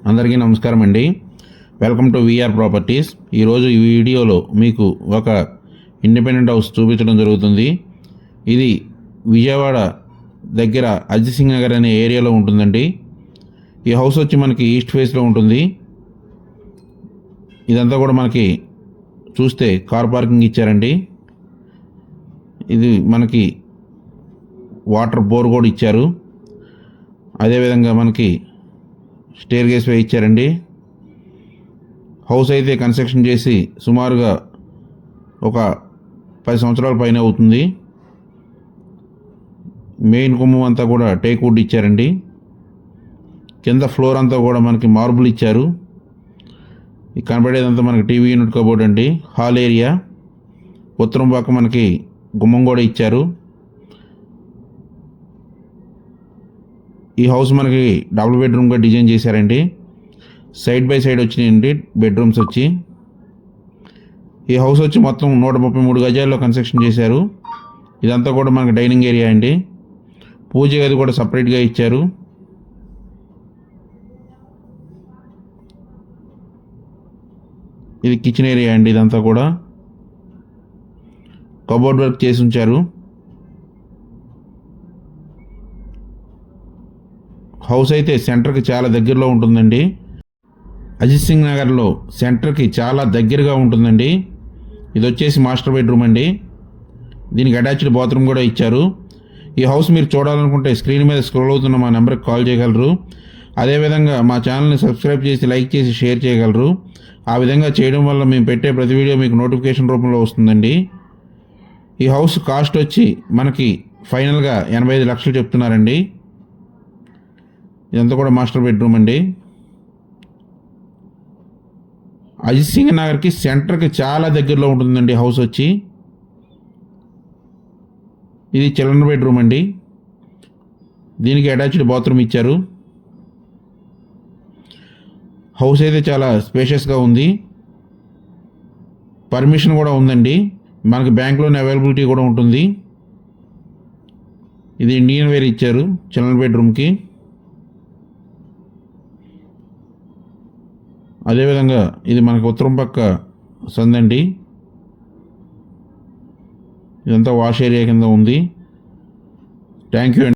అందరికీ నమస్కారం అండి. Welcome to VR properties. ఈరోజు ఈ వీడియోలో మీకు ఒక ఇండిపెండెంట్ హౌస్ చూపించడం జరుగుతుంది. ఇది విజయవాడ దగ్గర అజిత్ సింగ్ నగర్ అనే ఏరియాలో ఉంటుందండి. ఈ హౌస్ వచ్చి మనకి ఈస్ట్ ఫేస్లో ఉంటుంది. ఇదంతా కూడా మనకి చూస్తే కార్ పార్కింగ్ ఇచ్చారండి. ఇది మనకి వాటర్ బోర్ కూడా ఇచ్చారు. అదేవిధంగా మనకి స్టేర్ గేస్ వే ఇచ్చారండి. హౌస్ అయితే కన్స్ట్రక్షన్ చేసి సుమారుగా ఒక 10 సంవత్సరాల పైన అవుతుంది. మెయిన్ గుమ్మం అంతా కూడా టేక్ వుడ్ ఇచ్చారండి. కింద ఫ్లోర్ అంతా కూడా మనకి మార్బుల్ ఇచ్చారు. ఈ కనబడేదంతా మనకి టీవీ యూనిట్ కబోర్డ్ అండి. హాల్ ఏరియా ఉత్తరం పక్క మనకి గుమ్మం కూడా ఇచ్చారు. ఈ హౌస్ మనకి డబుల్ బెడ్రూమ్గా డిజైన్ చేశారండి. సైడ్ బై సైడ్ వచ్చినాయండి బెడ్రూమ్స్ వచ్చి. ఈ హౌస్ వచ్చి మొత్తం 133 గజాల్లో కన్స్ట్రక్షన్ చేశారు. ఇదంతా కూడా మనకి డైనింగ్ ఏరియా అండి. పూజ గది కూడా సపరేట్గా ఇచ్చారు. ఇది కిచెన్ ఏరియా అండి. ఇదంతా కూడా కబోర్డ్ వర్క్ చేసి ఉంచారు. హౌస్ అయితే సెంటర్కి చాలా దగ్గరలో ఉంటుందండి. అజిత్ సింగ్ నగర్లో సెంటర్కి చాలా దగ్గరగా ఉంటుందండి. ఇది వచ్చేసి మాస్టర్ బెడ్రూమ్ అండి. దీనికి అటాచ్డ్ బాత్రూమ్ కూడా ఇచ్చారు. ఈ హౌస్ మీరు చూడాలనుకుంటే స్క్రీన్ మీద స్క్రోల్ అవుతున్న మా నెంబర్కి కాల్ చేయగలరు. అదేవిధంగా మా ఛానల్ని సబ్స్క్రైబ్ చేసి లైక్ చేసి షేర్ చేయగలరు. ఆ విధంగా చేయడం వల్ల మేము పెట్టే ప్రతి వీడియో మీకు నోటిఫికేషన్ రూపంలో వస్తుందండి. ఈ హౌస్ కాస్ట్ వచ్చి మనకి ఫైనల్గా 85 లక్షలు చెప్తున్నారండి. ఇదంతా కూడా మాస్టర్ బెడ్రూమ్ అండి. అజిత్ సింగ్ నగర్కి సెంటర్కి చాలా దగ్గరలో ఉంటుందండి హౌస్ వచ్చి. ఇది చిల్డ్రన్ బెడ్రూమ్ అండి. దీనికి అటాచ్డ్ బాత్రూమ్ ఇచ్చారు. హౌస్ అయితే చాలా స్పేషియస్గా ఉంది. పర్మిషన్ కూడా ఉందండి. మనకి బ్యాంక్లోనే అవైలబిలిటీ కూడా ఉంటుంది. ఇది ఇండియన్ వేర్ ఇచ్చారు చిల్డ్రన్ బెడ్రూమ్కి. అదేవిధంగా ఇది మనకు ఉత్తరం పక్క సందండి. ఇదంతా వాష్ ఏరియా కింద ఉంది. Thank you.